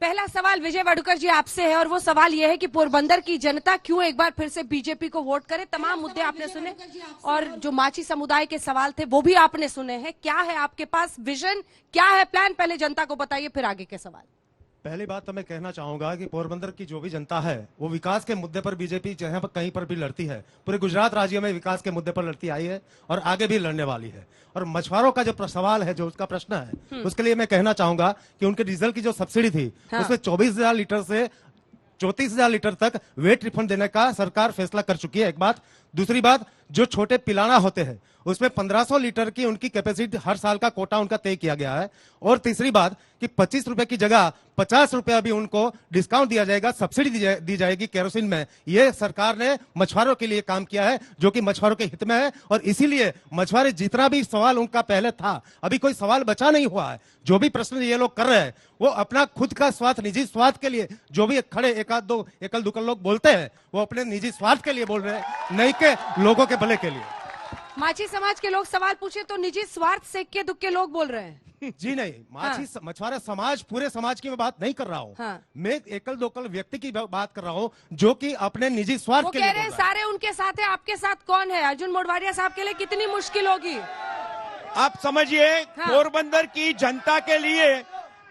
पहला सवाल विजय वाडुकर जी आपसे है और वो सवाल ये है कि पोरबंदर की जनता क्यों एक बार फिर से बीजेपी को वोट करे। तमाम मुद्दे आपने सुने और जो माची समुदाय के सवाल थे वो भी आपने सुने हैं। क्या है आपके पास विजन, क्या है प्लान, पहले जनता को बताइए फिर आगे के सवाल। पहली बात तो मैं कहना चाहूंगा कि पोरबंदर की जो भी जनता है वो विकास के मुद्दे पर बीजेपी जहां पर कहीं पर भी लड़ती है, पूरे गुजरात राज्य में विकास के मुद्दे पर लड़ती आई है और आगे भी लड़ने वाली है। और मछुआरों का जो सवाल है, जो उसका प्रश्न है, उसके लिए मैं कहना चाहूंगा कि उनके डीजल की जो सब्सिडी थी उसमें 24,000 लीटर से 34,000 लीटर तक वेट रिफंड देने का सरकार फैसला कर चुकी है, एक बात। दूसरी बात, जो छोटे पिलाना होते हैं उसमें 1500 लीटर की उनकी कैपेसिटी हर साल का कोटा उनका तय किया गया है। और तीसरी बात कि 25 रुपए की जगह 50 रुपया भी उनको डिस्काउंट दिया जाएगा, सब्सिडी दी जाएगी केरोसिन में। ये सरकार ने मछुआरों के लिए काम किया है जो कि मछुआरों के हित में है। और इसीलिए मछुआरे जितना भी सवाल उनका पहले था, अभी कोई सवाल बचा नहीं हुआ है। जो भी प्रश्न ये लोग कर रहे हैं वो अपना खुद का स्वार्थ, निजी स्वार्थ के लिए, जो भी खड़े एकल दुकल लोग बोलते हैं वो अपने निजी स्वार्थ के लिए बोल रहे हैं, नहीं के लोगों के भले के लिए। माची समाज के लोग सवाल पूछे तो निजी स्वार्थ से के दुख के लोग बोल रहे हैं। जी नहीं, मछुआरा समाज, पूरे समाज की मैं बात नहीं कर रहा हूँ। मैं एकल दोकल व्यक्ति की बात कर रहा हूँ जो कि अपने निजी स्वार्थ के लिए बोल रहा है। सारे उनके साथ है, आपके साथ कौन है? अर्जुन मोढवाडिया साहब के लिए कितनी मुश्किल होगी आप समझिए। पोरबंदर की जनता के लिए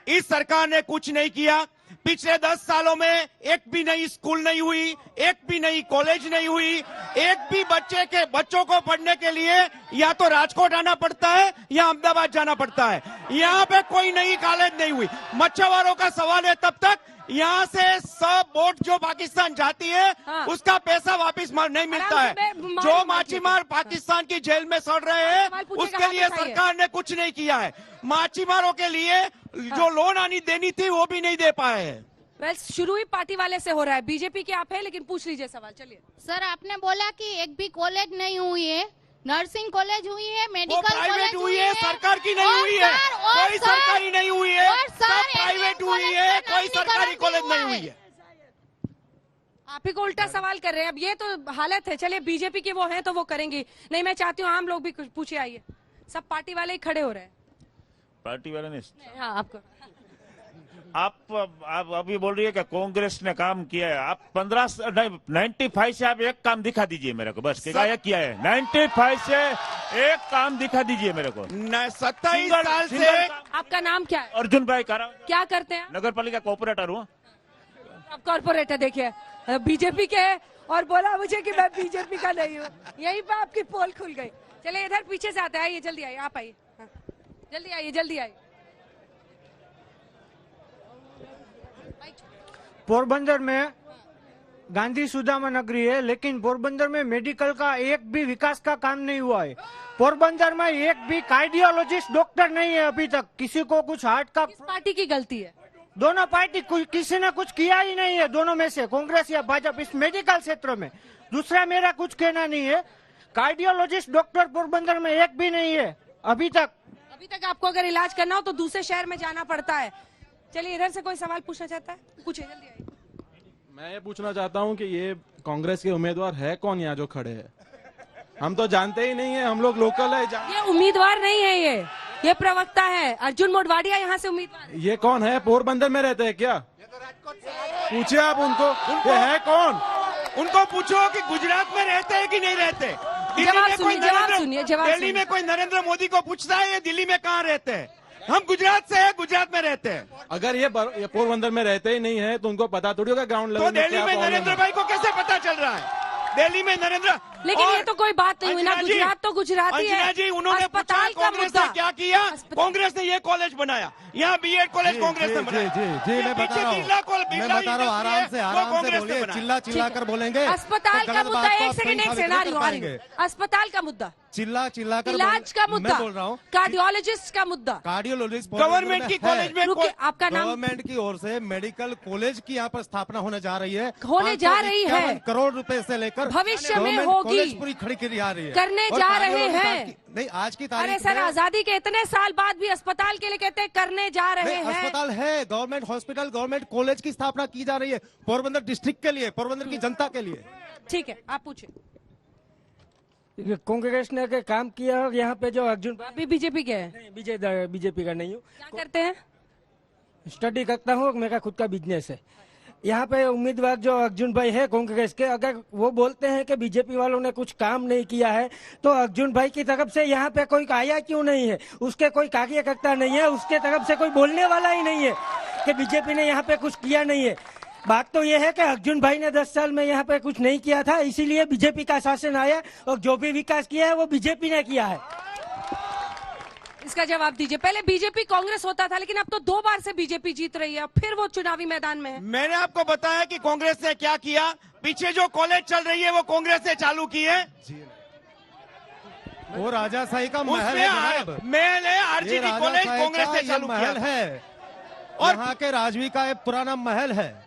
इस सरकार ने कुछ नहीं किया। पिछले 10 सालों में एक भी नई स्कूल नहीं हुई, एक भी नई कॉलेज नहीं हुई, एक भी बच्चों को पढ़ने के लिए या तो राजकोट आना पड़ता है या अहमदाबाद जाना पड़ता है। यहाँ पे कोई नई कॉलेज नहीं हुई। मच्छुआरों का सवाल है तब तक यहाँ से सब बोट जो पाकिस्तान जाती है उसका पैसा वापस नहीं मिलता है। जो माछीमार पाकिस्तान की जेल में सड़ रहे हैं उसके लिए सरकार ने कुछ नहीं किया है। माछीमारों के लिए जो लोन आनी देनी थी वो भी नहीं दे पाए हैं। शुरू ही पार्टी वाले से हो रहा है। बीजेपी के आप है, लेकिन पूछ लीजिए सवाल। चलिए सर, आपने बोला कि एक भी कॉलेज नहीं हुई है, नर्सिंग कॉलेज हुई है, मेडिकल कॉलेज हुई है, सरकार की नहीं हुई है, कोई सरकारी नहीं हुई है, सब प्राइवेट हुई है, कोई सरकारी कॉलेज नहीं हुई है। आप ही को उल्टा सवाल कर रहे हैं। अब ये तो हालत है। चलिए बीजेपी के वो हैं तो वो करेंगी। नहीं, मैं चाहती हूँ आम लोग भी कुछ पूछे। आइए, सब पार्टी वाले ही खड़े हो रहे हैं। पार्टी वाले ने हाँ, आपको आप अभी बोल रही है कि कांग्रेस ने काम किया है। आप 95 से आप एक काम दिखा दीजिए मेरे को, बस क्या किया है। 95 से एक काम दिखा दीजिए मेरे को। 27 साल से। आपका नाम क्या है? अर्जुन भाई कारा। क्या करते हैं? नगर पालिका कॉर्पोरेटर हूँ। आप कॉर्पोरेटर, देखिए बीजेपी के है और बोला मुझे कि मैं बीजेपी का नहीं हूँ। यहीं पर आपकी पोल खुल गई। चलिए इधर पीछे से आते हैं। आइए, जल्दी आइए, आप आइए, जल्दी आइए, जल्दी आइए। पोरबंदर में गांधी सुदामा नगरी है, लेकिन पोरबंदर में मेडिकल का एक भी विकास का काम नहीं हुआ है। पोरबंदर में एक भी कार्डियोलॉजिस्ट डॉक्टर नहीं है अभी तक। किसी को कुछ हार्ट का। किस पार्टी की गलती है? दोनों पार्टी, किसी ने कुछ किया ही नहीं है दोनों में से, कांग्रेस या भाजपा, इस मेडिकल क्षेत्र में। दूसरा मेरा कुछ कहना नहीं है, कार्डियोलॉजिस्ट डॉक्टर पोरबंदर में एक भी नहीं है अभी तक। आपको अगर इलाज करना हो तो दूसरे शहर में जाना पड़ता है। चलिए इधर से कोई सवाल पूछना चाहता है? पूछे, जल्दी आइए। मैं ये पूछना चाहता हूँ कि ये कांग्रेस के उम्मीदवार है कौन यहाँ जो खड़े हैं? हम तो जानते ही नहीं है, हम लोग लोकल है। ये उम्मीदवार नहीं है, ये प्रवक्ता है। अर्जुन मोढवाडिया यहाँ से उम्मीदवार। ये कौन है? पोरबंदर में रहते हैं क्या? पूछिए आप उनको, ये है कौन? उनको पूछो कि गुजरात में रहते हैं कि नहीं रहते। दिल्ली में कोई नरेंद्र मोदी को पूछता है ये दिल्ली में कहाँ रहते हैं? हम गुजरात से हैं, गुजरात में रहते हैं। अगर ये पोरबंदर में रहते ही नहीं है तो उनको पता थोड़ी होगा ग्राउंड लेवल तो दिल्ली में नरेंद्र भाई को कैसे पता चल रहा है? दिल्ली में नरेंद्र। लेकिन ये तो कोई बात नहीं हुई ना, गुजरात तो गुजराती है। जी, उन्होंने पूछा कांग्रेस ने क्या किया। कांग्रेस ने ये कॉलेज बनाया, यहाँ बीएड कॉलेज कांग्रेस ने बनाया। जी मैं बता रहा हूँ, आराम से बोलिए, चिल्ला कर बोलेंगे। अस्पताल का मुद्दा, एक सेकंड, अस्पताल का मुद्दा, चिल्ला कर इलाज का मुद्दा बोल रहा हूँ, कार्डियोलॉजिस्ट का मुद्दा। कार्डियोलॉजिस्ट गवर्नमेंट की कॉलेज में, आपका नाम? गवर्नमेंट की ओर से मेडिकल कॉलेज की यहाँ पर स्थापना होने जा रही है। करोड़ रुपए से लेकर भविष्य में होगी, पूरी खड़ी करी जा रही है, करने जा रहे हैं। नहीं, आज की तारीख। अरे सर, आजादी के इतने साल बाद भी अस्पताल के लिए कहते हैं करने जा रहे हैं। अस्पताल है, गवर्नमेंट हॉस्पिटल, गवर्नमेंट कॉलेज की स्थापना की जा रही है पोरबंदर डिस्ट्रिक्ट के लिए, पोरबंदर की जनता के लिए। ठीक है, आप पूछिए। कांग्रेस ने के काम किया यहाँ पे जो अर्जुन अभी बीजेपी के है? नहीं, बीजेपी का नहीं हूँ। क्या करते हैं? स्टडी करता हूँ, मेरा खुद का बिजनेस है। यहाँ पे उम्मीदवार जो अर्जुन भाई है कांग्रेस के, अगर वो बोलते हैं कि बीजेपी वालों ने कुछ काम नहीं किया है, तो अर्जुन भाई की तरफ से यहाँ पे कोई आया क्यों नहीं है? उसके कोई कार्यकर्ता नहीं है, उसके तरफ से कोई बोलने वाला ही नहीं है कि बीजेपी ने यहाँ पे कुछ किया नहीं है। बात तो ये है कि अर्जुन भाई ने 10 साल में यहाँ पे कुछ नहीं किया था, इसीलिए बीजेपी का शासन आया, और जो भी विकास किया है वो बीजेपी ने किया है। इसका जवाब दीजिए। पहले बीजेपी कांग्रेस होता था, लेकिन अब तो 2 बार से बीजेपी जीत रही है, फिर वो चुनावी मैदान में है। मैंने आपको बताया कि कांग्रेस ने क्या किया। पीछे जो कॉलेज चल रही है वो कांग्रेस ने चालू की है। वो राजाशाही का महल उसमें है जनाब। महल है, आरजीडी कॉलेज कांग्रेस ने चालू किया महल है, और यहाँ के राजवी का एक पुराना महल है।